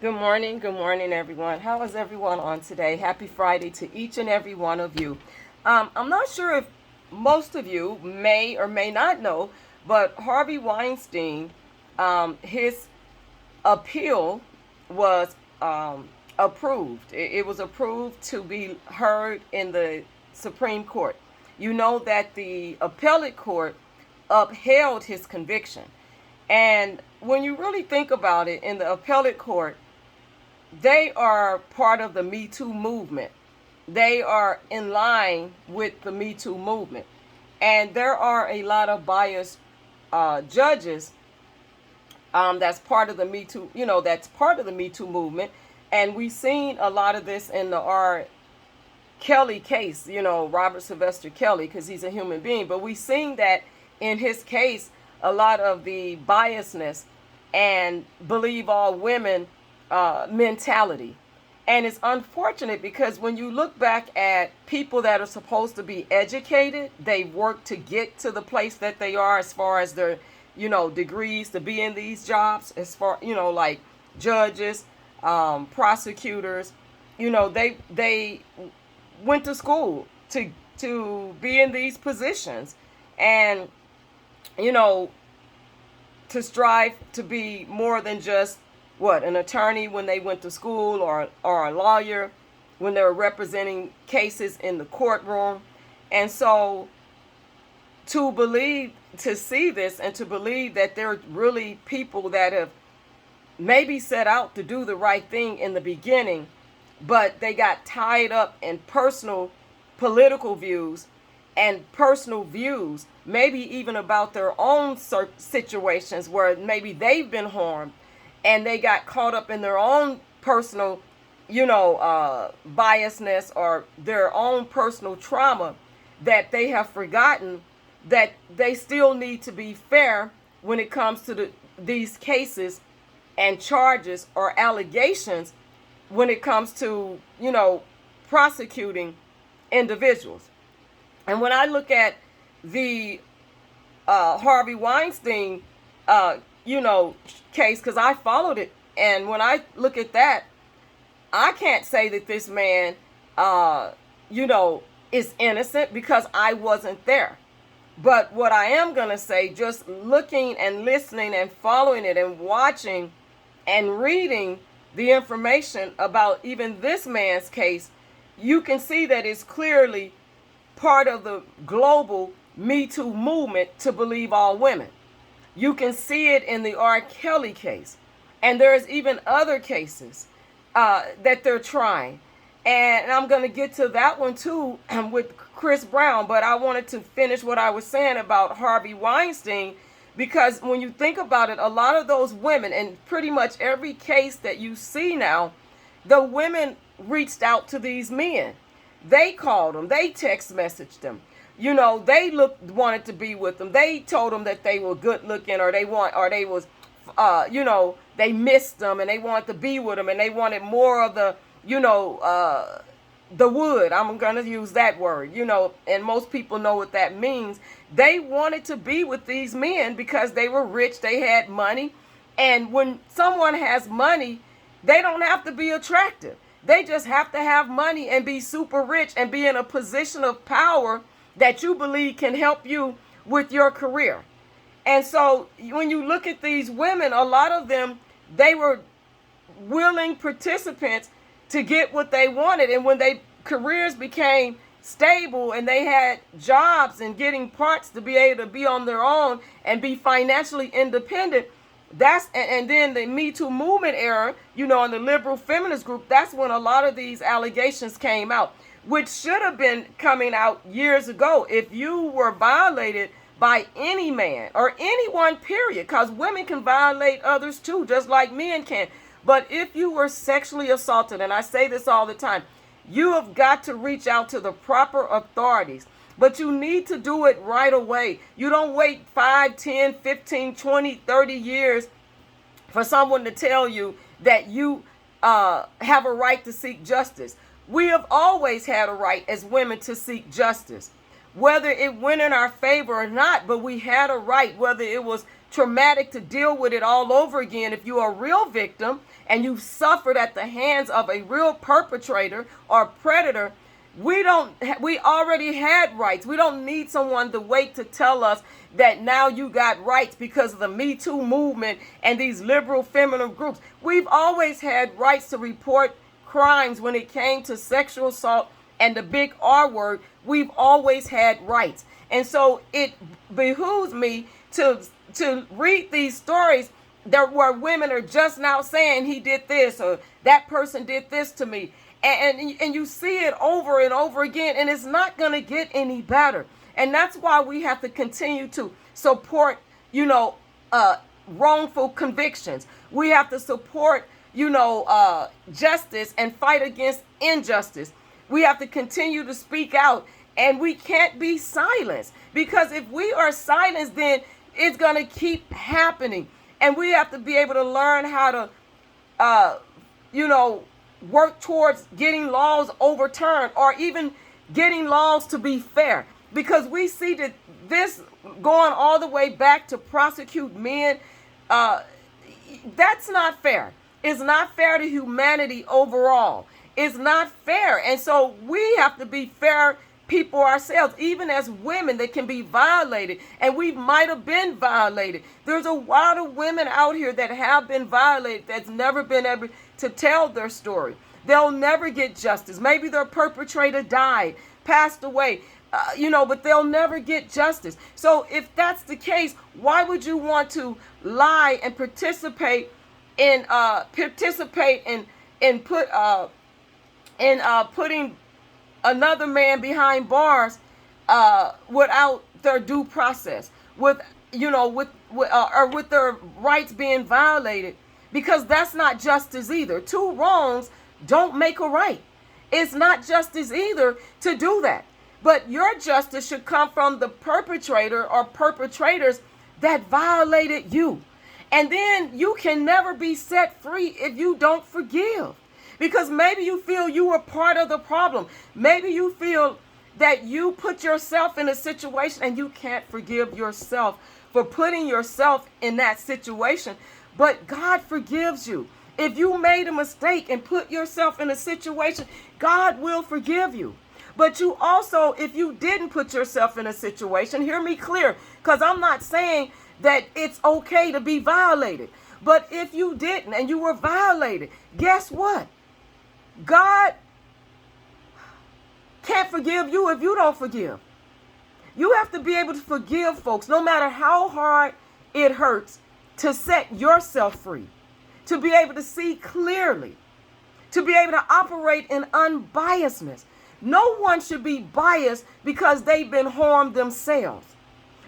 Good morning, everyone. How is everyone on today? Happy Friday to each and every one of you. I'm not sure if most of you may or may not know, but Harvey Weinstein, his appeal was approved. It was approved to be heard in the Supreme Court. You know that the appellate court upheld his conviction. And when you really think about it, in the appellate court, they are part of the Me Too movement. They are in line with the Me Too movement. And there are a lot of biased judges that's part of the Me Too, that's part of the Me Too movement. And we've seen a lot of this in the R. Kelly case, Robert Sylvester Kelly, because he's a human being. But we've seen that in his case, a lot of the biasness and believe all women mentality. And it's unfortunate because when you look back at people that are supposed to be educated, they work to get to the place that they are as far as their, degrees to be in these jobs, as far, like judges, prosecutors, they went to school to be in these positions and, to strive to be more than just an attorney when they went to school, or a lawyer when they were representing cases in the courtroom. And so to see this and to believe that there are really people that have maybe set out to do the right thing in the beginning, but they got tied up in personal political views and personal views, maybe even about their own situations where maybe they've been harmed and they got caught up in their own personal, biasness or their own personal trauma, that they have forgotten that they still need to be fair when it comes to these cases and charges or allegations when it comes to, prosecuting individuals. And when I look at the Harvey Weinstein, case, because I followed it, and when I look at that, I can't say that this man, is innocent because I wasn't there. But what I am going to say, just looking and listening and following it and watching and reading the information about even this man's case, you can see that it's clearly part of the global Me Too movement to believe all women. You can see it in the R. Kelly case. And there's even other cases that they're trying. And I'm going to get to that one too with Chris Brown. But I wanted to finish what I was saying about Harvey Weinstein, because when you think about it, a lot of those women, and pretty much every case that you see now, the women reached out to these men. They called them. They text messaged them. They wanted to be with them. They told them that they were good looking, or they was, they missed them and they wanted to be with them, and they wanted more of the, the wood. I'm going to use that word, and most people know what that means. They wanted to be with these men because they were rich. They had money. And when someone has money, they don't have to be attractive. They just have to have money and be super rich and be in a position of power that you believe can help you with your career. And so when you look at these women, a lot of them, they were willing participants to get what they wanted. And when their careers became stable and they had jobs and getting parts to be able to be on their own and be financially independent, and then the Me Too movement era, in the liberal feminist group, that's when a lot of these allegations came out, which should have been coming out years ago. If you were violated by any man or anyone, period, because women can violate others too, just like men can. But if you were sexually assaulted, and I say this all the time, you have got to reach out to the proper authorities. But you need to do it right away. You don't wait 5, 10, 15, 20, 30 years for someone to tell you that you have a right to seek justice. We have always had a right as women to seek justice, whether it went in our favor or not, but we had a right, whether it was traumatic to deal with it all over again. If you're a real victim and you've suffered at the hands of a real perpetrator or predator, we already had rights. We don't need someone to wait to tell us that now you got rights because of the Me Too movement and these liberal feminine groups. We've always had rights to report crimes when it came to sexual assault and the big R word. We've always had rights. And so it behooves me to read these stories where women are just now saying he did this or that person did this to me. And you see it over and over again, and it's not going to get any better. And that's why we have to continue to support, wrongful convictions. We have to support, justice and fight against injustice. We have to continue to speak out, and we can't be silenced, because if we are silenced, then it's going to keep happening. And we have to be able to learn how to, work towards getting laws overturned, or even getting laws to be fair, because we see that this going all the way back to prosecute men, that's not fair. It's not fair to humanity overall. It's not fair. And so we have to be fair people ourselves. Even as women, they can be violated, and we might have been violated. There's a lot of women out here that have been violated that's never been able to tell their story. They'll never get justice. Maybe their perpetrator died, passed away, but they'll never get justice. So if that's the case, why would you want to lie and participate in putting another man behind bars without their due process, with their rights being violated? Because that's not justice either. Two wrongs don't make a right. It's not justice either to do that. But your justice should come from the perpetrator or perpetrators that violated you. And then you can never be set free if you don't forgive. Because maybe you feel you were part of the problem. Maybe you feel that you put yourself in a situation and you can't forgive yourself for putting yourself in that situation. But God forgives you. If you made a mistake and put yourself in a situation, God will forgive you. But you also, if you didn't put yourself in a situation, hear me clear, because I'm not saying that it's okay to be violated. But if you didn't and you were violated, guess what? God can't forgive you if you don't forgive. You have to be able to forgive folks, no matter how hard it hurts, to set yourself free, to be able to see clearly, to be able to operate in unbiasedness. No one should be biased because they've been harmed themselves,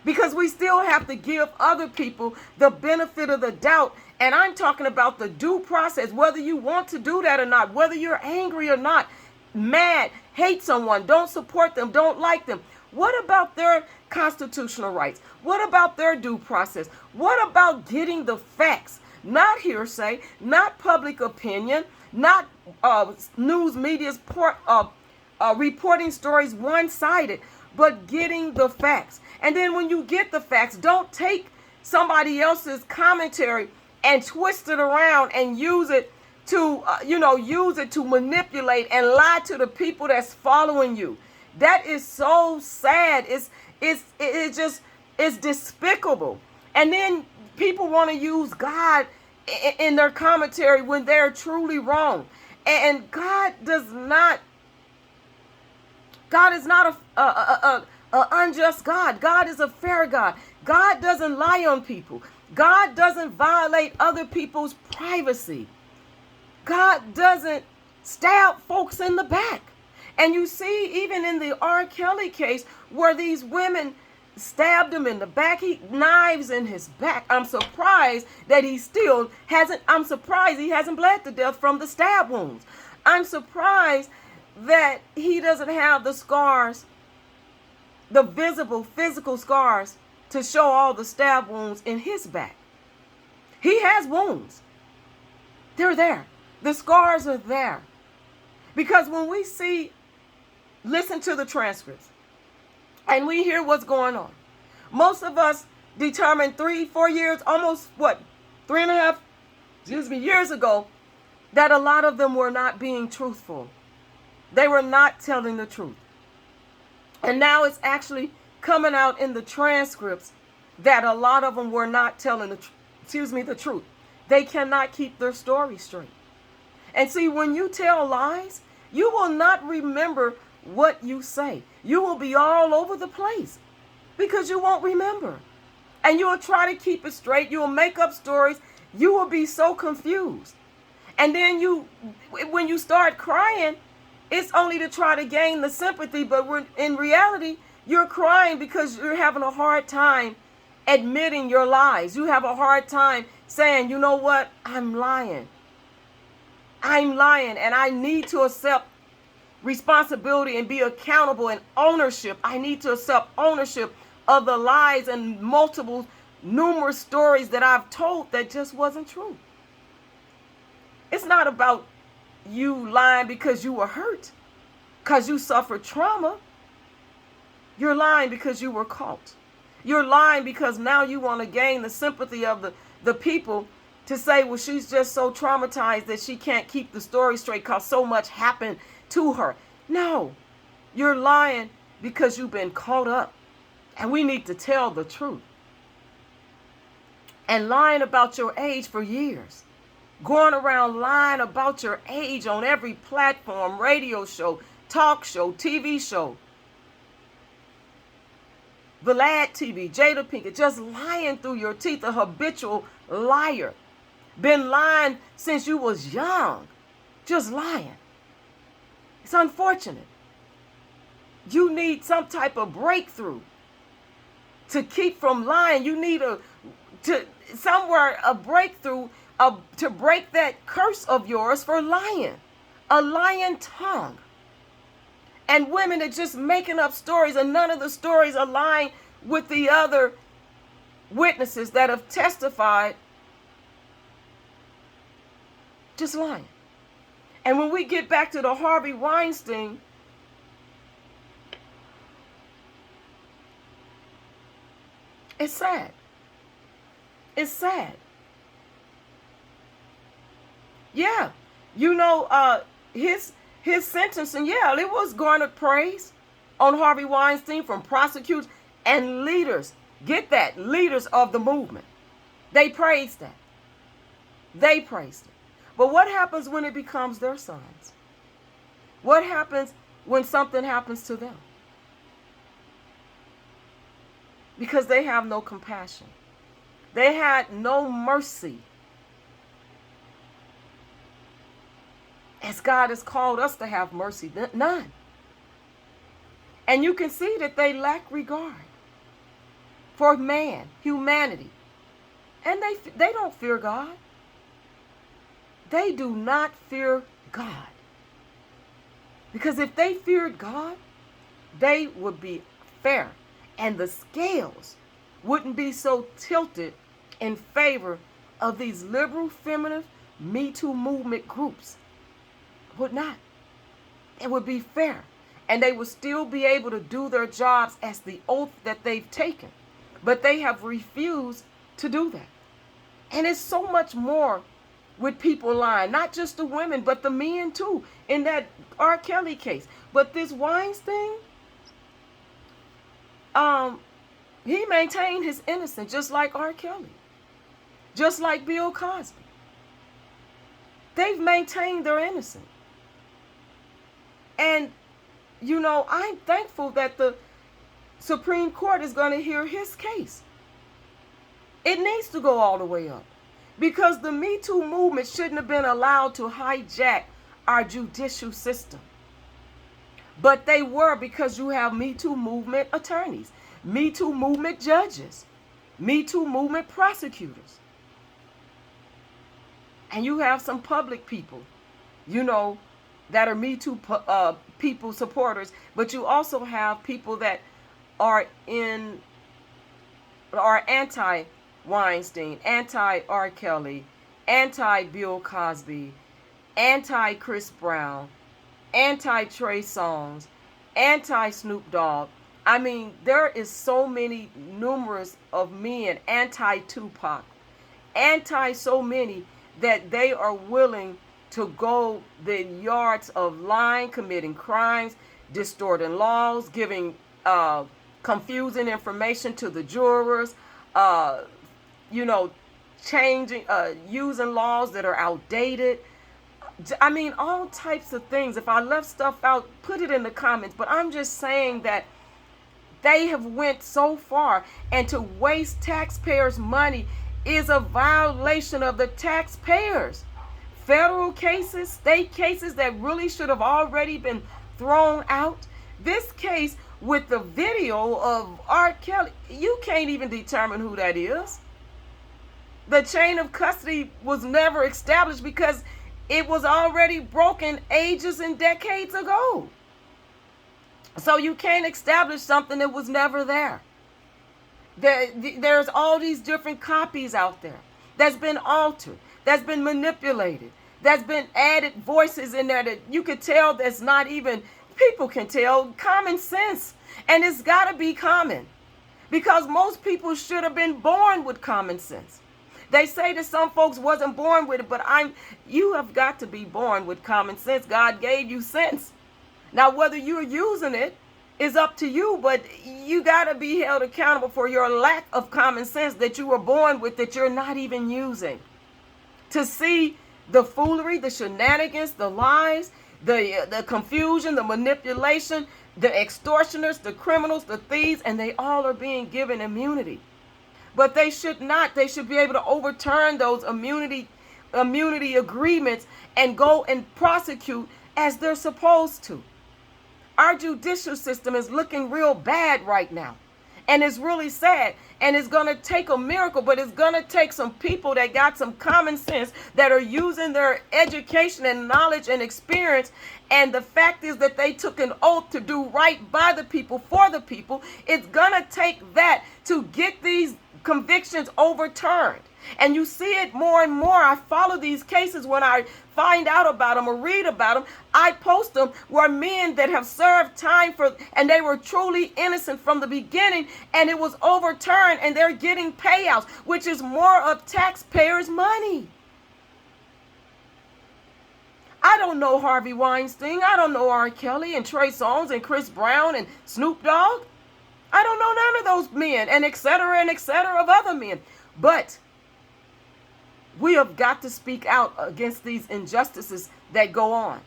because we still have to give other people the benefit of the doubt. And I'm talking about the due process, whether you want to do that or not, whether you're angry or not, mad, hate someone, don't support them, don't like them. What about their constitutional rights? What about their due process? What about getting the facts? Not hearsay, not public opinion, not news media's reporting stories one-sided, but getting the facts. And then when you get the facts, don't take somebody else's commentary and twist it around and use it to manipulate and lie to the people that's following you. That is so sad. It's despicable. And then people want to use God in their commentary when they're truly wrong. And God is not a unjust God. God is a fair God. God doesn't lie on people. God doesn't violate other people's privacy. God doesn't stab folks in the back. And you see, even in the R. Kelly case, where these women stabbed him in the back, knives in his back. I'm surprised that he hasn't bled to death from the stab wounds. I'm surprised that he doesn't have the scars, the visible physical scars, to show all the stab wounds in his back. He has wounds. They're there. The scars are there. Because when we listen to the transcripts, and we hear what's going on, most of us determined 3-4 years, almost what, 3.5, years ago, that a lot of them were not being truthful. They were not telling the truth. And now it's actually coming out in the transcripts that a lot of them were not telling the truth. They cannot keep their story straight. And see, when you tell lies, you will not remember what you say. You will be all over the place because you won't remember. And you will try to keep it straight. You will make up stories. You will be so confused. And then when you start crying, it's only to try to gain the sympathy. But in reality, you're crying because you're having a hard time admitting your lies. You have a hard time saying, you know what, I'm lying. I'm lying, and I need to accept responsibility and be accountable and ownership. I need to accept ownership of the lies and numerous stories that I've told that just wasn't true. It's not about you lying because you were hurt, because you suffered trauma. You're lying because you were caught. You're lying because now you want to gain the sympathy of the people to say, well, she's just so traumatized that she can't keep the story straight because so much happened to her. No, you're lying because you've been caught up. And we need to tell the truth. And lying about your age for years. Going around lying about your age on every platform, radio show, talk show, TV show. Vlad TV, Jada Pinkett, just lying through your teeth, a habitual liar. Been lying since you was young. Just lying. It's unfortunate. You need some type of breakthrough to keep from lying. You need a breakthrough to break that curse of yours for lying. A lying tongue. And women are just making up stories, and none of the stories align with the other witnesses that have testified. Just lying. And when we get back to the Harvey Weinstein, it's sad. It's sad. Yeah. You know, his sentencing, yeah, it was garnered praise on Harvey Weinstein from prosecutors and leaders. Get that? Leaders of the movement. They praised that. They praised it. But what happens when it becomes their sons? What happens when something happens to them? Because they have no compassion. They had no mercy. As God has called us to have mercy, none. And you can see that they lack regard for man, humanity. And they don't fear God. They do not fear God. Because if they feared God, they would be fair. And the scales wouldn't be so tilted in favor of these liberal, feminist, Me Too movement groups. Would not. It would be fair. And they would still be able to do their jobs as the oath that they've taken. But they have refused to do that. And it's so much more with people lying. Not just the women, but the men too. In that R. Kelly case. But this Weinstein, he maintained his innocence just like R. Kelly. Just like Bill Cosby. They've maintained their innocence. And, you know, I'm thankful that the Supreme Court is going to hear his case. It needs to go all the way up. Because the Me Too movement shouldn't have been allowed to hijack our judicial system. But they were, because you have Me Too movement attorneys, Me Too movement judges, Me Too movement prosecutors. And you have some public people, you know, that are Me Too people supporters, but you also have people that are anti-Weinstein, anti-R. Kelly, anti-Bill Cosby, anti-Chris Brown, anti-Trey Songz, anti-Snoop Dogg, I mean, there is so many numerous of men anti-Tupac, anti so many that they are willing to go the yards of lying, committing crimes, distorting laws, giving confusing information to the jurors, uh, you know, changing, using laws that are outdated. I mean, all types of things. If I left stuff out, put it in the comments. But I'm just saying that they have went so far, and to waste taxpayers' money is a violation of the taxpayers. Federal cases, state cases that really should have already been thrown out. This case with the video of R. Kelly, you can't even determine who that is. The chain of custody was never established because it was already broken ages and decades ago. So you can't establish something that was never there. There's all these different copies out there that's been altered, that's been manipulated, that's been added voices in there that you could tell that's not even, people can tell, common sense. And it's got to be common, because most people should have been born with common sense. They say that some folks wasn't born with it, but you have got to be born with common sense. God gave you sense. Now, whether you're using it is up to you, but you got to be held accountable for your lack of common sense that you were born with that you're not even using. To see the foolery, the shenanigans, the lies, the confusion, the manipulation, the extortioners, the criminals, the thieves, and they all are being given immunity. But they should not. They should be able to overturn those immunity agreements and go and prosecute as they're supposed to. Our judicial system is looking real bad right now. And it's really sad. And it's going to take a miracle, but it's going to take some people that got some common sense, that are using their education and knowledge and experience. And the fact is that they took an oath to do right by the people, for the people. It's going to take that to get these convictions overturned. And you see it more and more. I follow these cases. When I find out about them or read about them, I post them, where men that have served time for, and they were truly innocent from the beginning, and it was overturned, and they're getting payouts, which is more of taxpayers' money. I don't know Harvey Weinstein. I don't know R. Kelly and Trey Songz and Chris Brown and Snoop Dogg. I don't know none of those men, and et cetera, of other men. But we have got to speak out against these injustices that go on.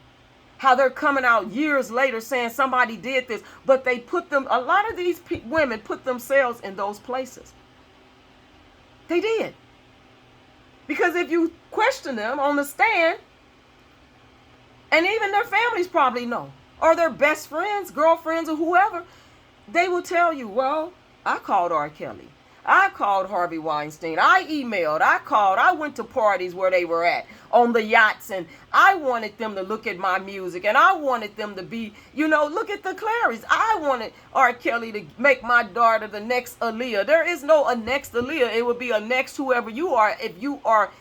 How they're coming out years later saying somebody did this, but they put them, a lot of these women put themselves in those places. They did. Because if you question them on the stand, and even their families probably know, or their best friends, girlfriends, or whoever, they will tell you, well, I called R. Kelly. I called Harvey Weinstein. I emailed. I called. I went to parties where they were at, on the yachts, and I wanted them to look at my music, and I wanted them to be, look at the Clarys. I wanted R. Kelly to make my daughter the next Aaliyah. There is no a next Aaliyah. It would be a next whoever you are, if you are,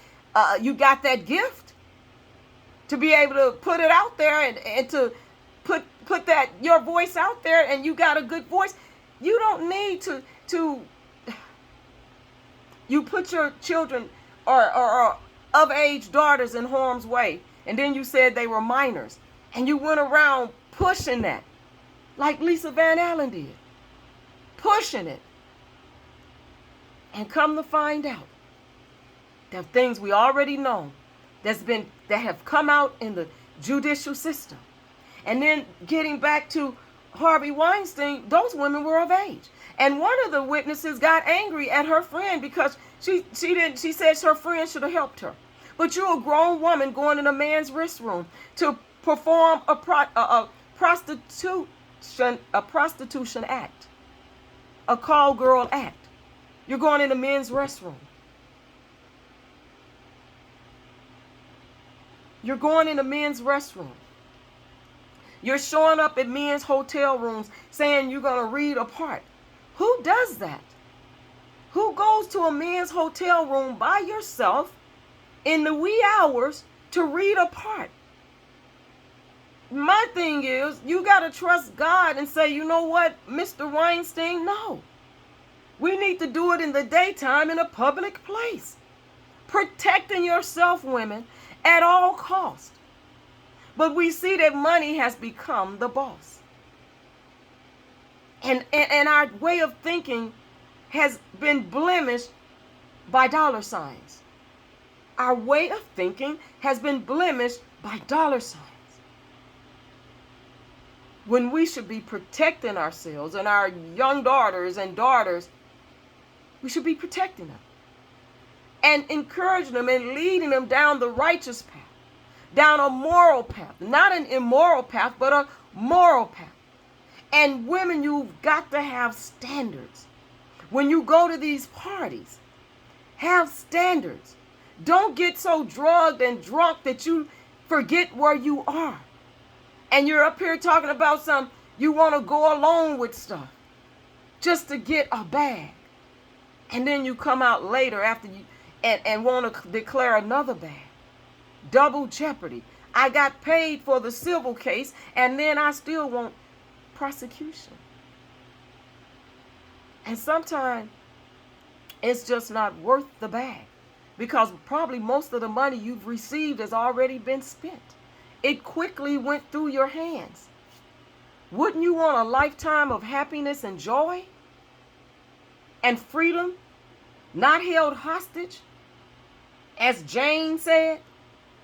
you got that gift to be able to put it out there, and to put that, your voice out there, and you got a good voice. You don't need to you put your children or of age daughters in harm's way, and then you said they were minors, and you went around pushing that like Lisa Van Allen did, pushing it. And come to find out that things we already know that have come out in the judicial system. And then getting back to Harvey Weinstein, those women were of age. And one of the witnesses got angry at her friend because she said her friend should have helped her. But you're a grown woman going in a man's restroom to perform a prostitution act, a call girl act. You're going in a men's restroom. You're going in a men's restroom. You're showing up at men's hotel rooms saying you're going to read a part. Who does that? Who goes to a men's hotel room by yourself in the wee hours to read a part? My thing is, you got to trust God and say, you know what, Mr. Weinstein, no. We need to do it in the daytime in a public place. Protecting yourself, women, at all cost. But we see that money has become the boss. And our way of thinking has been blemished by dollar signs. Our way of thinking has been blemished by dollar signs. When we should be protecting ourselves and our young daughters, we should be protecting them and encouraging them and leading them down the righteous path, down a moral path, not an immoral path, but a moral path. And women, you've got to have standards. When you go to these parties, have standards. Don't get so drugged and drunk that you forget where you are. And you're up here talking about you want to go along with stuff just to get a bag. And then you come out later after you and want to declare another bag. Double jeopardy. I got paid for the civil case and then I still want prosecution. And sometimes it's just not worth the bag because probably most of the money you've received has already been spent. It quickly went through your hands. Wouldn't you want a lifetime of happiness and joy and freedom, not held hostage? As Jane said,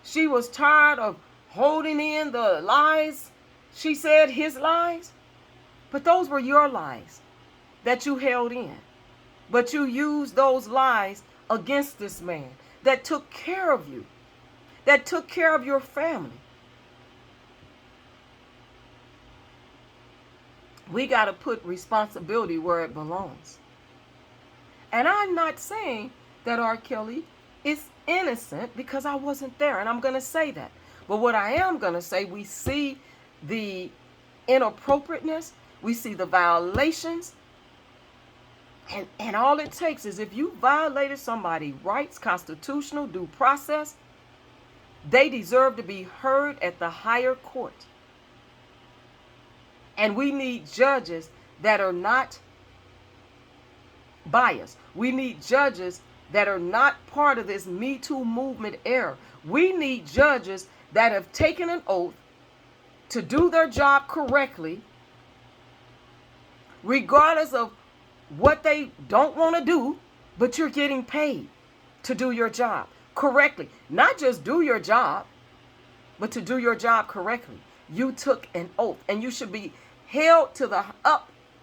she was tired of holding in the lies. She said his lies, but those were your lies that you held in. But you used those lies against this man that took care of you, that took care of your family. We got to put responsibility where it belongs. And I'm not saying that R. Kelly is innocent because I wasn't there, and I'm going to say that. But what I am going to say, we see the inappropriateness, we see the violations, and all it takes is if you violated somebody's rights, constitutional due process, they deserve to be heard at the higher court. And we need judges that are not biased. We need judges that are not part of this Me Too movement era. We need judges that have taken an oath to do their job correctly, regardless of what they don't want to do, but you're getting paid to do your job correctly. Not just do your job, but to do your job correctly. You took an oath, and you should be held to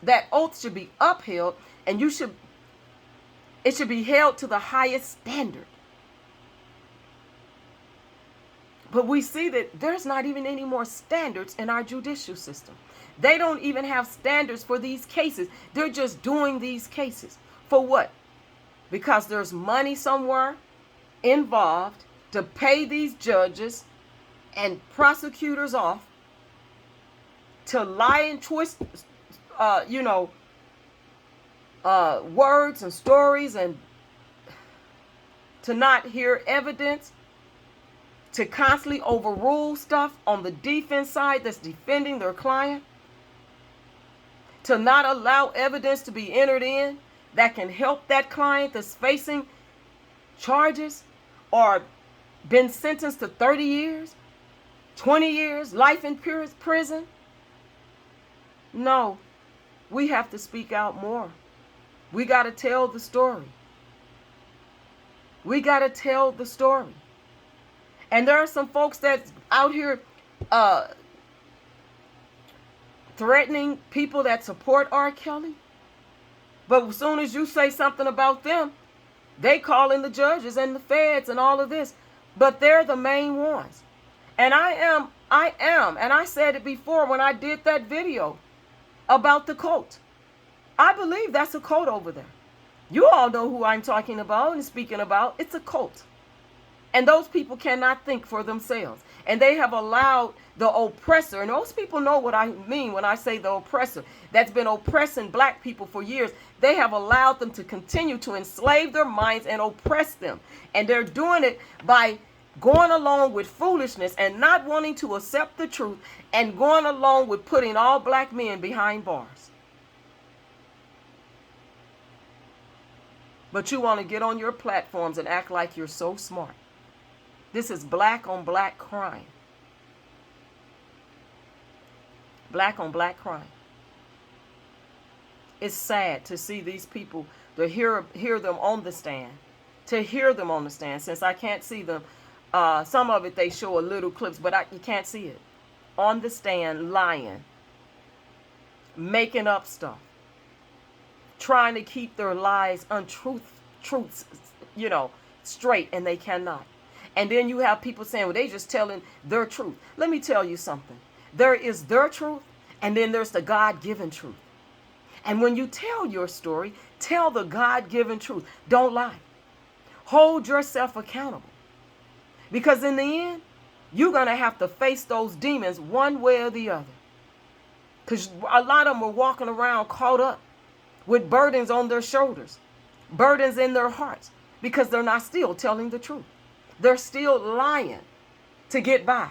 that oath should be upheld, and it should be held to the highest standard. But we see that there's not even any more standards in our judicial system. They don't even have standards for these cases. They're just doing these cases. For what? Because there's money somewhere involved to pay these judges and prosecutors off to lie and twist, words and stories, and to not hear evidence, to constantly overrule stuff on the defense side that's defending their client, to not allow evidence to be entered in that can help that client that's facing charges or been sentenced to 30 years, 20 years, life in prison. No, we have to speak out more. We got to tell the story. We got to tell the story. And there are some folks that's out here threatening people that support R. Kelly. But as soon as you say something about them, they call in the judges and the feds and all of this. But they're the main ones. And I am, and I said it before when I did that video about the cult. I believe that's a cult over there. You all know who I'm talking about and speaking about. It's a cult. And those people cannot think for themselves. And they have allowed the oppressor, and those people know what I mean when I say the oppressor, that's been oppressing black people for years. They have allowed them to continue to enslave their minds and oppress them. And they're doing it by going along with foolishness and not wanting to accept the truth, and going along with putting all black men behind bars. But you want to get on your platforms and act like you're so smart. This is black on black crime. Black on black crime. It's sad to see these people, to hear them on the stand. To hear them on the stand, since I can't see them. Some of it they show a little clips, but you can't see it. On the stand, lying. Making up stuff. Trying to keep their lies truths, straight, and they cannot. And then you have people saying, well, they just telling their truth. Let me tell you something. There is their truth, and then there's the God-given truth. And when you tell your story, tell the God-given truth. Don't lie. Hold yourself accountable. Because in the end, you're going to have to face those demons one way or the other. Because a lot of them are walking around caught up with burdens on their shoulders, burdens in their hearts, because they're not still telling the truth. They're still lying to get by.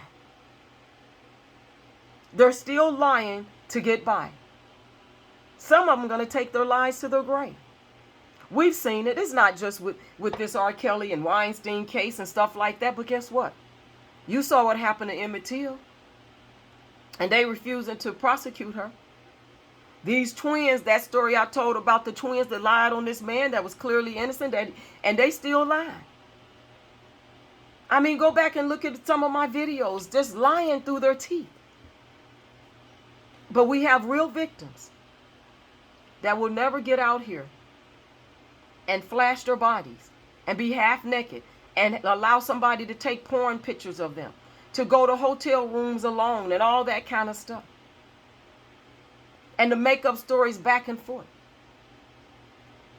They're still lying to get by. Some of them are going to take their lives to their grave. We've seen it. It's not just with this R. Kelly and Weinstein case and stuff like that, but guess what? You saw what happened to Emmett Till, and they refusing to prosecute her. These twins, that story I told about the twins that lied on this man that was clearly innocent, and they still lying. I mean, go back and look at some of my videos, just lying through their teeth. But we have real victims that will never get out here and flash their bodies and be half naked and allow somebody to take porn pictures of them, to go to hotel rooms alone and all that kind of stuff, and to make up stories back and forth.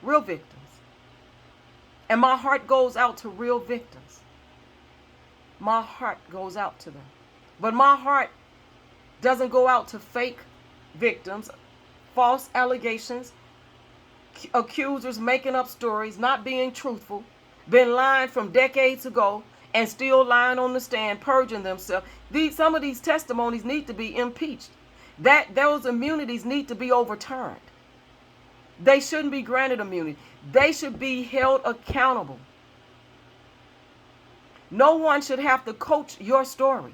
Real victims. And my heart goes out to real victims. My heart goes out to them. But my heart doesn't go out to fake victims, false allegations, accusers making up stories, not being truthful, been lying from decades ago, and still lying on the stand, purging themselves. Some of these testimonies need to be impeached. Those immunities need to be overturned. They shouldn't be granted immunity. They should be held accountable. No one should have to coach your story.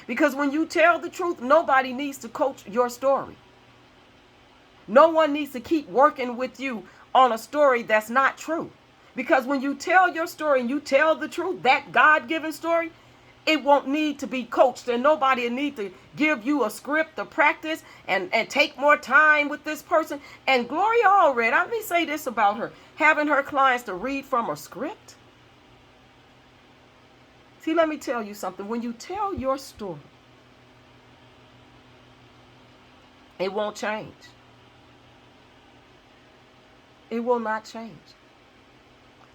Because when you tell the truth, nobody needs to coach your story. No one needs to keep working with you on a story that's not true. Because when you tell your story and you tell the truth, that God-given story, it won't need to be coached, and nobody will need to give you a script to practice and take more time with this person. And Gloria Allred, let me say this about her, having her clients to read from a script. See, let me tell you something. When you tell your story, it won't change. It will not change.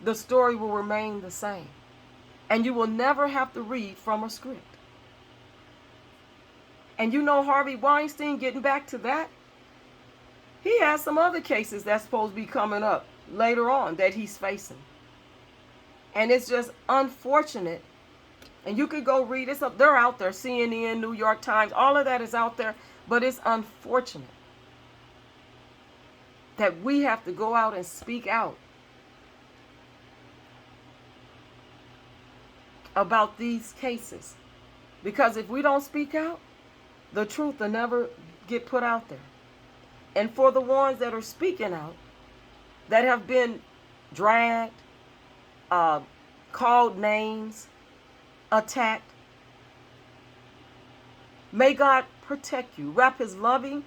The story will remain the same. And you will never have to read from a script. And you know Harvey Weinstein, getting back to that, he has some other cases that's supposed to be coming up later on that he's facing. And it's just unfortunate. And you could go read it. They're out there, CNN, New York Times, all of that is out there. But it's unfortunate that we have to go out and speak out about these cases. Because if we don't speak out, the truth will never get put out there. And for the ones that are speaking out, that have been dragged, called names, attacked, may God protect you, wrap his loving,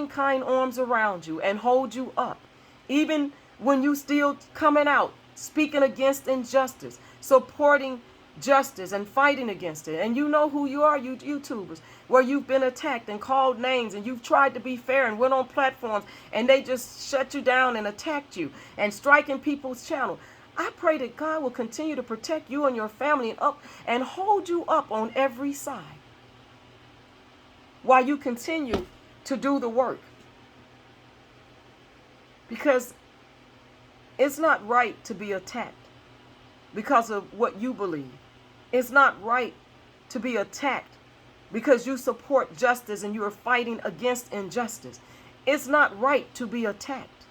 kind arms around you and hold you up. Even when you still coming out, speaking against injustice, supporting justice and fighting against it. And you know who you are, you YouTubers, where you've been attacked and called names and you've tried to be fair and went on platforms and they just shut you down and attacked you and striking people's channel. I pray that God will continue to protect you and your family and hold you up on every side while you continue to do the work. Because it's not right to be attacked because of what you believe. It's not right to be attacked because you support justice and you are fighting against injustice. It's not right to be attacked.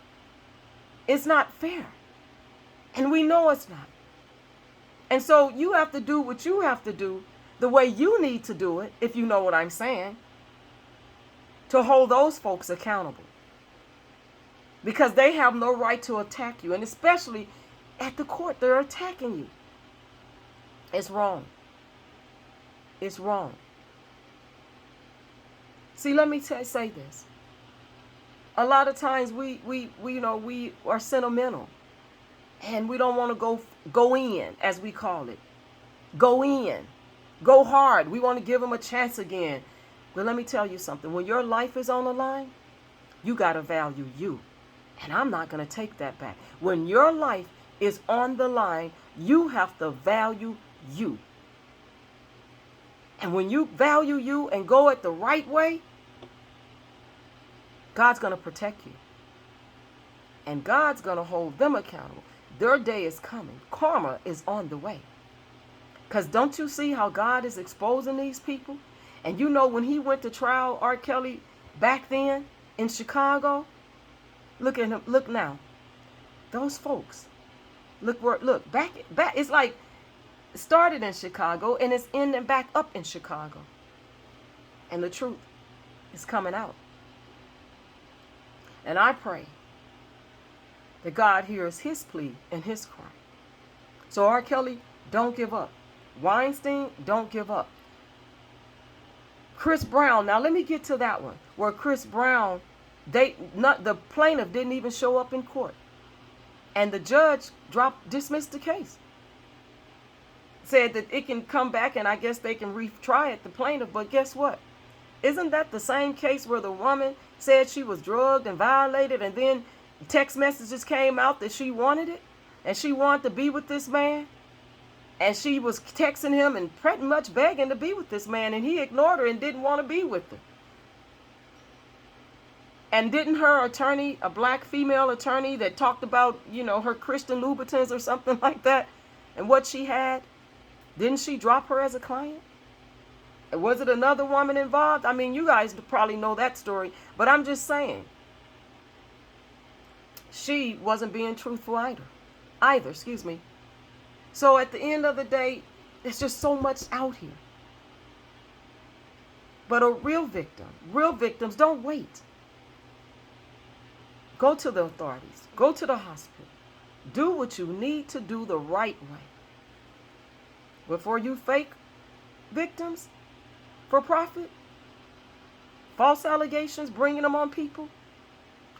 It's not fair. And we know it's not. And so you have to do what you have to do the way you need to do it, if you know what I'm saying, to hold those folks accountable. Because they have no right to attack you. And especially at the court, they're attacking you. It's wrong. It's wrong. See, let me say this. A lot of times we are sentimental. And we don't want to go in, as we call it. Go in. Go hard. We want to give them a chance again. But let me tell you something. When your life is on the line, you got to value you. And I'm not going to take that back. When your life is on the line, you have to value you. And when you value you and go it the right way, God's going to protect you. And God's going to hold them accountable. Their day is coming. Karma is on the way. Because don't you see how God is exposing these people? And you know when he went to trial R. Kelly back then in Chicago, look at him. Look now. Those folks. Look back. It's like it started in Chicago and it's in and back up in Chicago. And the truth is coming out. And I pray that God hears his plea and his cry. So R. Kelly, don't give up. Weinstein, don't give up. Chris Brown, now let me get to that one. Where Chris Brown, the plaintiff didn't even show up in court. And the judge dismissed the case. Said that it can come back and I guess they can retry it, the plaintiff. But guess what? Isn't that the same case where the woman said she was drugged and violated and then text messages came out that she wanted it and she wanted to be with this man? And she was texting him and pretty much begging to be with this man, and he ignored her and didn't want to be with her. And didn't her attorney, a black female attorney that talked about, her Christian Louboutins or something like that, and what she had, didn't she drop her as a client? And was it another woman involved? I mean, you guys probably know that story, but I'm just saying. She wasn't being truthful either. So at the end of the day, there's just so much out here. But real victims don't wait. Go to the authorities. Go to the hospital. Do what you need to do the right way. Before you fake victims for profit, false allegations, bringing them on people,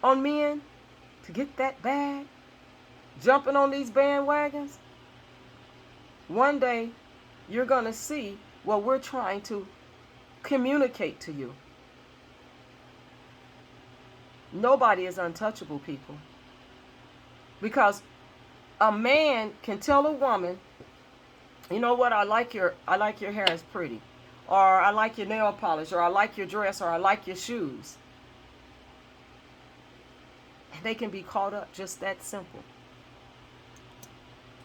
on men to get that bag, jumping on these bandwagons. One day, you're going to see what we're trying to communicate to you. Nobody is untouchable, people. Because a man can tell a woman, you know what, I like your hair is pretty. Or I like your nail polish. Or I like your dress. Or I like your shoes. And they can be caught up just that simple.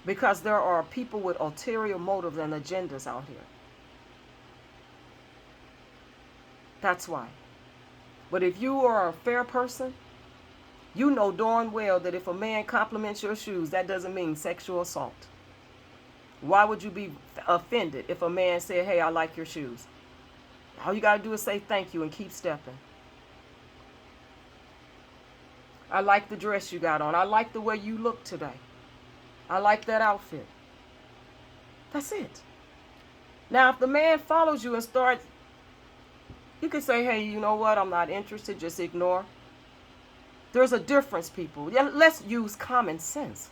Because there are people with ulterior motives and agendas out here. That's why. But if you are a fair person, you know darn well that if a man compliments your shoes, that doesn't mean sexual assault. Why would you be offended if a man said, hey, I like your shoes? All you got to do is say thank you and keep stepping. I like the dress you got on. I like the way you look today. I like that outfit. That's it. Now, if the man follows you and starts, you can say, hey, you know what? I'm not interested. Just ignore. There's a difference, people. Let's use common sense.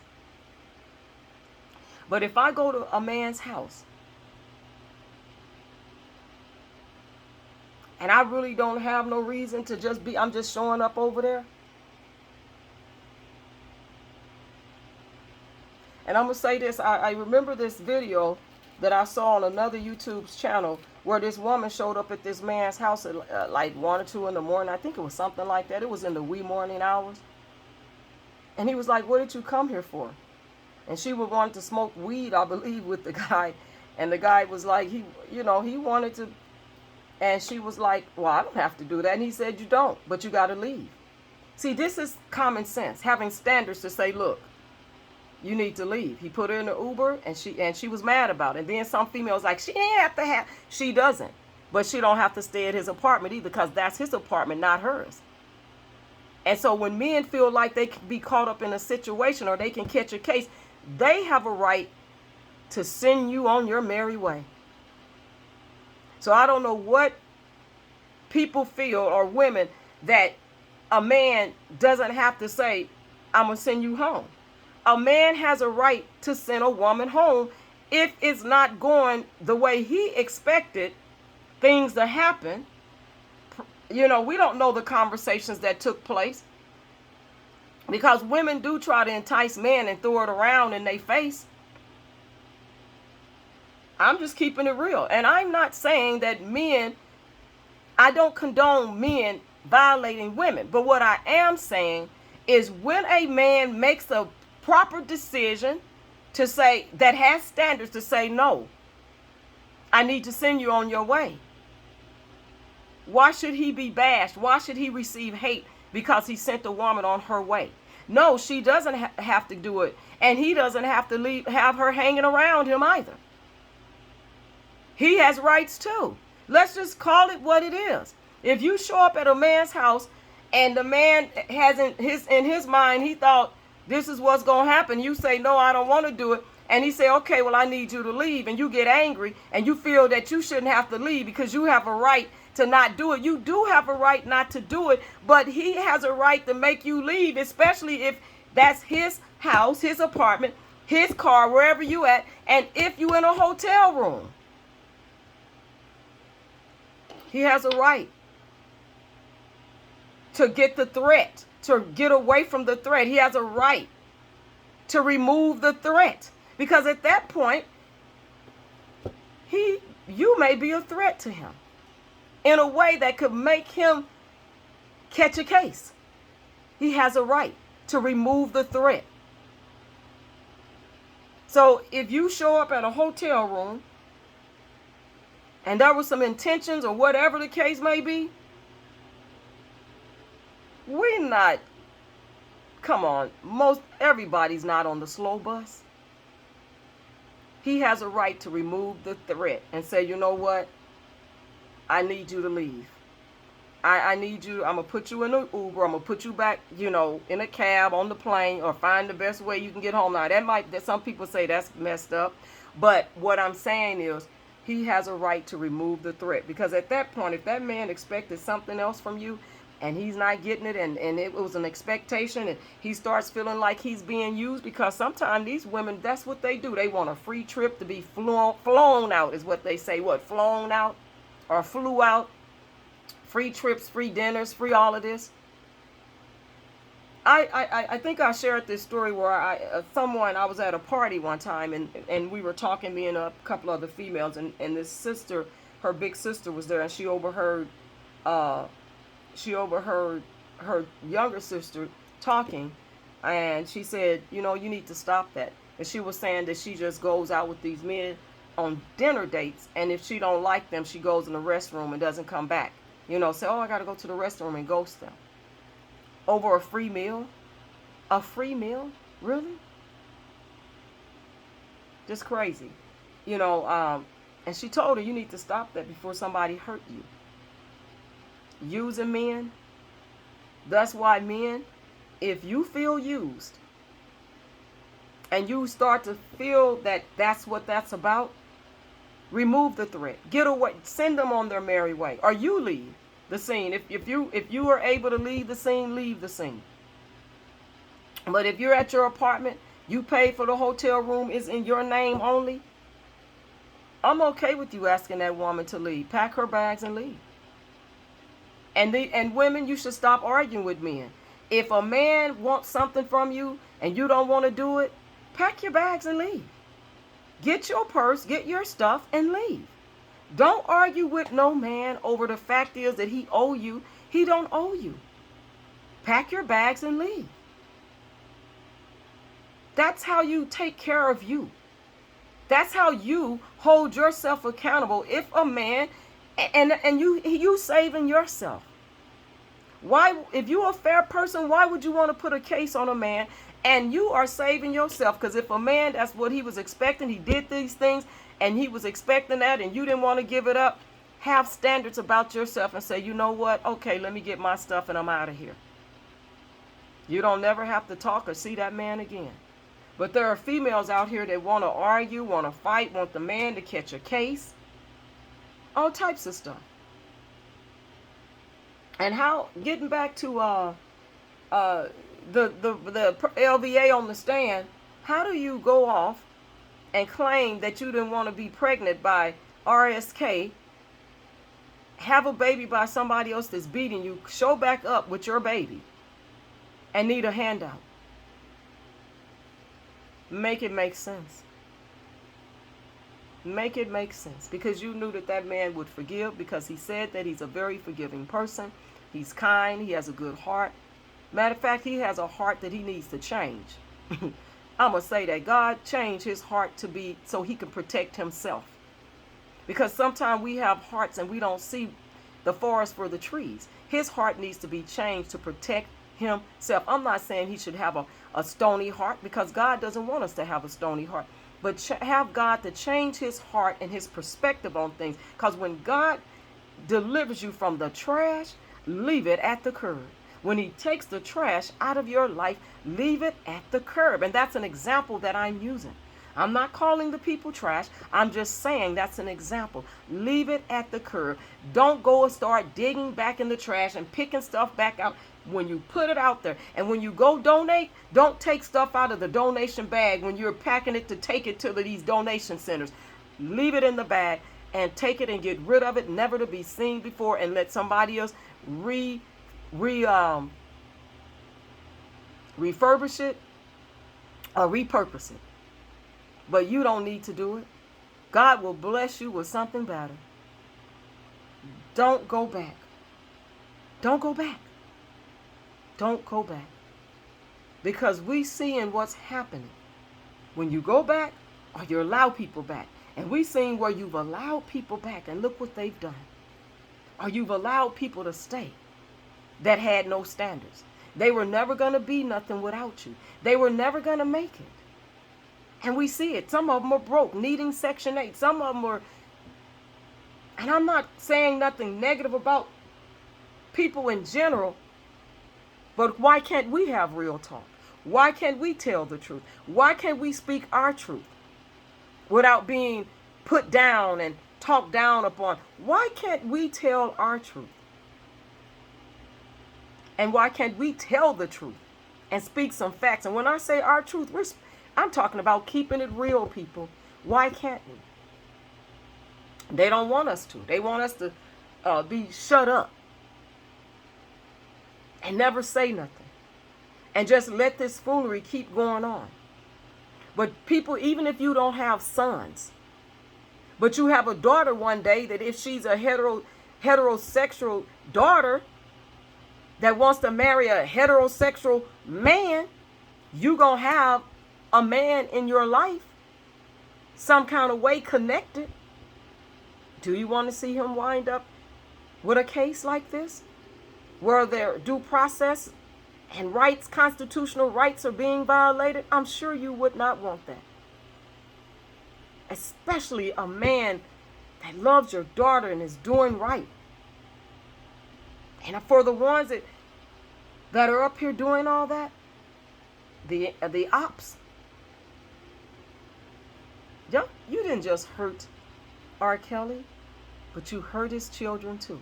But if I go to a man's house and I really don't have no reason to just be, I'm just showing up over there. And I'm going to say this, I remember this video that I saw on another YouTube's channel where this woman showed up at this man's house at like 1 or 2 in the morning. I think it was something like that. It was in the wee morning hours. And he was like, what did you come here for? And she would want to smoke weed, I believe, with the guy. And the guy was like, he wanted to, and she was like, well, I don't have to do that. And he said, you don't, but you got to leave. See, this is common sense, having standards to say, look, you need to leave. He put her in the Uber, and she was mad about it. And then some females like, she ain't have to have, she doesn't. But she don't have to stay at his apartment either, because that's his apartment, not hers. And so when men feel like they can be caught up in a situation or they can catch a case, they have a right to send you on your merry way. So I don't know what people feel, or women, that a man doesn't have to say, I'm going to send you home. A man has a right to send a woman home if it's not going the way he expected things to happen. We don't know the conversations that took place, because women do try to entice men and throw it around in their face. I'm just keeping it real. And I'm not saying that I don't condone men violating women. But what I am saying is, when a man makes a proper decision to say, that has standards to say, no, I need to send you on your way. Why should he be bashed? Why should he receive hate because he sent a woman on her way? No, she doesn't have to do it. And he doesn't have to have her hanging around him either. He has rights too. Let's just call it what it is. If you show up at a man's house and the man has in his mind, he thought this is what's going to happen. You say, no, I don't want to do it. And he say, okay, well, I need you to leave. And you get angry and you feel that you shouldn't have to leave because you have a right to not do it. You do have a right not to do it, but he has a right to make you leave, especially if that's his house, his apartment, his car, wherever you at, and if you in a hotel room. He has a right to get the threat, to get away from the threat. He has a right to remove the threat, because at that point, you may be a threat to him in a way that could make him catch a case. He has a right to remove the threat. So if you show up at a hotel room and there were some intentions or whatever the case may be, come on, everybody's not on the slow bus. He has a right to remove the threat and say, you know what? I need you to leave. I need you, I'm going to put you in an Uber, I'm going to put you back, in a cab, on the plane, or find the best way you can get home. Now, that some people say that's messed up, but what I'm saying is, he has a right to remove the threat, because at that point, if that man expected something else from you, and he's not getting it, and it was an expectation, and he starts feeling like he's being used, because sometimes these women, that's what they do. They want a free trip to be flown out, is what they say. What, flown out or flew out? Free trips, free dinners, free all of this. I think I shared this story where I was at a party one time, and we were talking, me and a couple other females, and this sister, her big sister was there, and she overheard her younger sister talking, and she said, you need to stop that. And she was saying that she just goes out with these men on dinner dates, and if she don't like them, she goes in the restroom and doesn't come back. Say, oh, I got to go to the restroom, and ghost them. Over a free meal? A free meal? Really? Just crazy. And she told her, you need to stop that before somebody hurt you. Using men. That's why men, if you feel used and you start to feel that that's what that's about, remove the threat. Get away. Send them on their merry way. Or you leave the scene. If you are able to leave the scene, leave the scene. But if you're at your apartment, you pay for the hotel room, is in your name only, I'm okay with you asking that woman to leave. Pack her bags and leave. And women, you should stop arguing with men. If a man wants something from you and you don't want to do it, pack your bags and leave. Get your purse, get your stuff, and leave. Don't argue with no man over the fact is that he owe you. He don't owe you. Pack your bags and leave. That's how you take care of you. That's how you hold yourself accountable. If a man, and you saving yourself. Why, if you're a fair person, why would you want to put a case on a man? And you are saving yourself, because if a man, that's what he was expecting, he did these things, and he was expecting that, and you didn't want to give it up, have standards about yourself and say, you know what? Okay, let me get my stuff and I'm out of here. You don't never have to talk or see that man again. But there are females out here that want to argue, want to fight, want the man to catch a case, all types of stuff. And how, getting back to the LVA on the stand, how do you go off and claim that you didn't want to be pregnant by RSK, have a baby by somebody else that's beating you, show back up with your baby, and need a handout? Make it make sense. Make it make sense. Because you knew that that man would forgive, because he said that he's a very forgiving person. He's kind. He has a good heart. Matter of fact, he has a heart that he needs to change. I'm going to say that God changed his heart to be so he can protect himself. Because sometimes we have hearts and we don't see the forest for the trees. His heart needs to be changed to protect himself. I'm not saying he should have a stony heart, because God doesn't want us to have a stony heart. But have God to change his heart and his perspective on things. Because when God delivers you from the trash, leave it at the curb. When he takes the trash out of your life, leave it at the curb. And that's an example that I'm using. I'm not calling the people trash. I'm just saying that's an example. Leave it at the curb. Don't go and start digging back in the trash and picking stuff back out when you put it out there. And when you go donate, don't take stuff out of the donation bag when you're packing it to take it to these donation centers. Leave it in the bag and take it and get rid of it, never to be seen before, and let somebody else refurbish it or repurpose it. But you don't need to do it. God will bless you with something better. Don't go back. Don't go back. Don't go back. Because we seeing what's happening when you go back or you allow people back. And we seeing where you've allowed people back, and look what they've done. Or you've allowed people to stay that had no standards. They were never going to be nothing without you. They were never going to make it. And we see it. Some of them are broke, needing Section 8. Some of them are, and I'm not saying nothing negative about people in general, but why can't we have real talk? Why can't we tell the truth? Why can't we speak our truth without being put down and talked down upon? Why can't we tell our truth? And why can't we tell the truth and speak some facts? And when I say our truth, I'm talking about keeping it real, people. Why can't we? They don't want us to. They want us to be shut up and never say nothing and just let this foolery keep going on. But people, even if you don't have sons, but you have a daughter one day, that if she's a heterosexual daughter that wants to marry a heterosexual man, you gonna have a man in your life some kind of way connected. Do you want to see him wind up with a case like this, where their due process and rights, constitutional rights, are being violated? I'm sure you would not want that. Especially a man that loves your daughter and is doing right. And for the ones that are up here doing all that, the ops, you didn't just hurt R. Kelly, but you hurt his children too.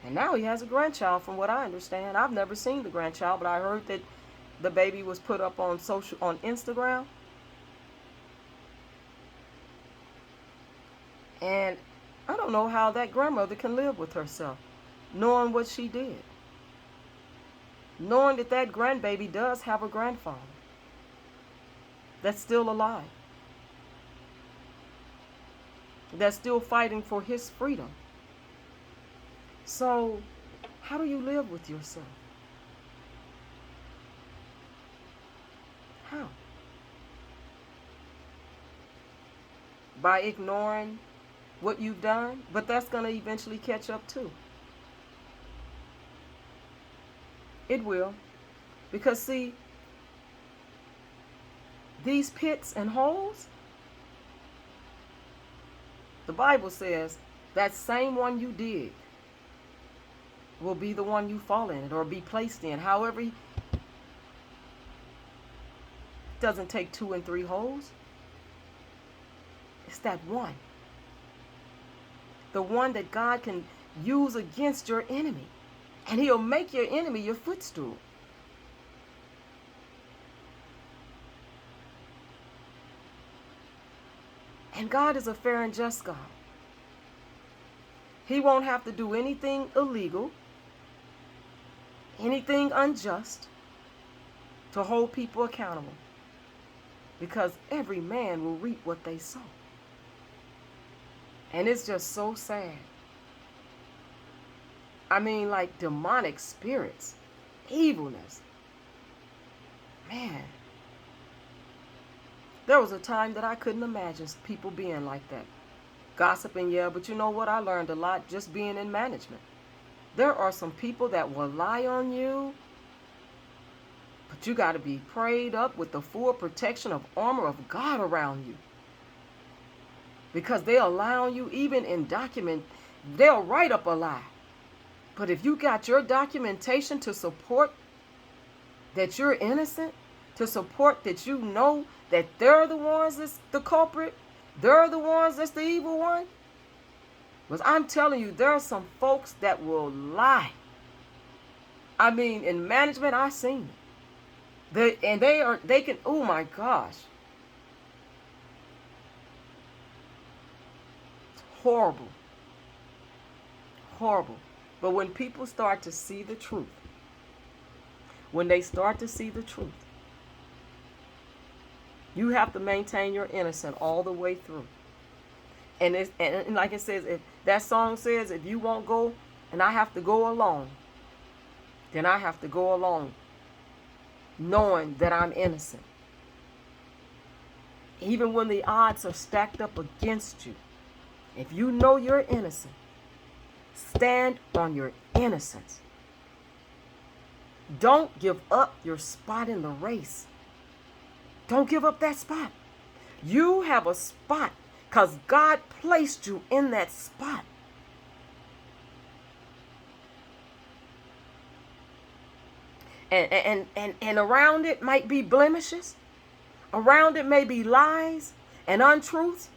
And now he has a grandchild, from what I understand. I've never seen the grandchild, but I heard that the baby was put up on Instagram. And I don't know how that grandmother can live with herself, knowing what she did. Knowing that that grandbaby does have a grandfather that's still alive, that's still fighting for his freedom. So, how do you live with yourself? How? by ignoring what you've done, but that's going to eventually catch up too. It will. Because see, these pits and holes, the Bible says that same one you dig will be the one you fall in or be placed in. However, it doesn't take 2 and 3 holes. It's that one. The one that God can use against your enemy. And he'll make your enemy your footstool. And God is a fair and just God. He won't have to do anything illegal, anything unjust to hold people accountable. Because every man will reap what they sow. And it's just so sad. I mean, like demonic spirits, evilness. Man. There was a time that I couldn't imagine people being like that. Gossiping, yeah, but you know what? I learned a lot just being in management. There are some people that will lie on you, but you got to be prayed up with the full protection of armor of God around you. Because they'll lie on you even in document. They'll write up a lie. But if you got your documentation to support that you're innocent, to support that you know that they're the ones that's the culprit, they're the ones that's the evil one. Because I'm telling you, there are some folks that will lie. I mean, in management, I've seen it. They can, oh my gosh. It's horrible. Horrible. But when people start to see the truth, when they start to see the truth, you have to maintain your innocence all the way through. And like it says, if that song says, if you won't go and I have to go alone, then I have to go alone, knowing that I'm innocent. Even when the odds are stacked up against you, if you know you're innocent, stand on your innocence. Don't give up your spot in the race. Don't give up that spot. You have a spot because God placed you in that spot. And around it might be blemishes. Around it may be lies and untruths.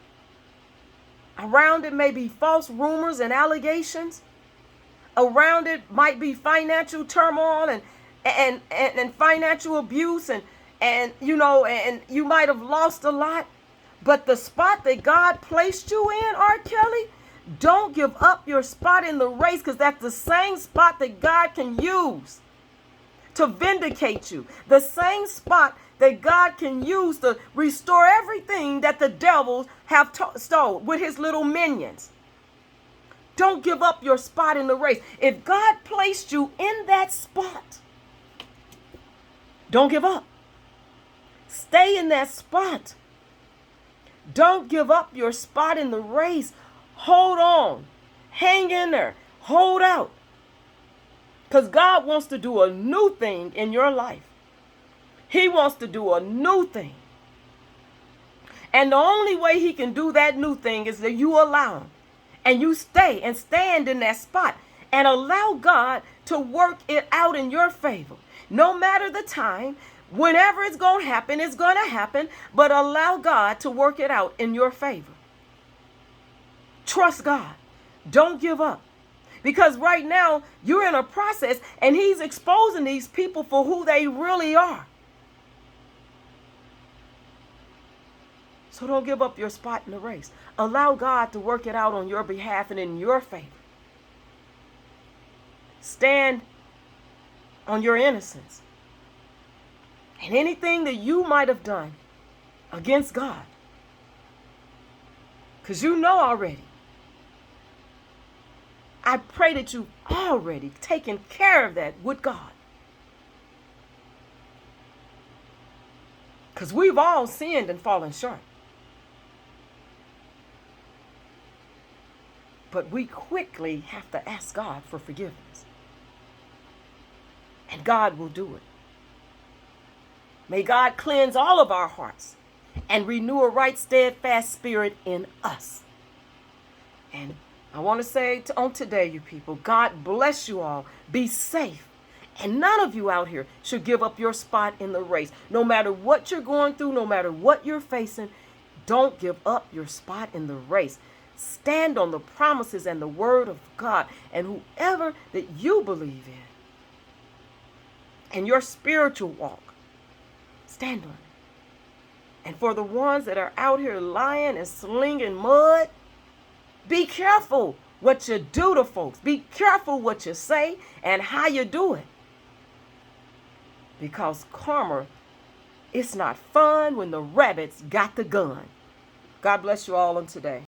Around it may be false rumors and allegations. Around it might be financial turmoil and financial abuse and you might have lost a lot. But the spot that God placed you in, R. Kelly, don't give up your spot in the race, because that's the same spot that God can use to vindicate you. The same spot that God can use to restore everything that the devils have stole with his little minions. Don't give up your spot in the race. If God placed you in that spot, don't give up. Stay in that spot. Don't give up your spot in the race. Hold on. Hang in there. Hold out. Because God wants to do a new thing in your life. He wants to do a new thing. And the only way he can do that new thing is that you allow him. And you stay and stand in that spot. And allow God to work it out in your favor. No matter the time. Whenever it's going to happen, but allow God to work it out in your favor. Trust God. Don't give up. Because right now, you're in a process, and he's exposing these people for who they really are. So don't give up your spot in the race. Allow God to work it out on your behalf and in your favor. Stand on your innocence. And anything that you might have done against God. Because you know already. I pray that you've already taken care of that with God. Because we've all sinned and fallen short. But we quickly have to ask God for forgiveness. And God will do it. May God cleanse all of our hearts and renew a right, steadfast spirit in us. And I want to say on today, you people, God bless you all. Be safe. And none of you out here should give up your spot in the race. No matter what you're going through, no matter what you're facing, don't give up your spot in the race. Stand on the promises and the word of God, and whoever that you believe in and your spiritual walk, stand on it. And for the ones that are out here lying and slinging mud, be careful what you do to folks. Be careful what you say and how you do it. Because karma, it's not fun when the rabbits got the gun. God bless you all on today.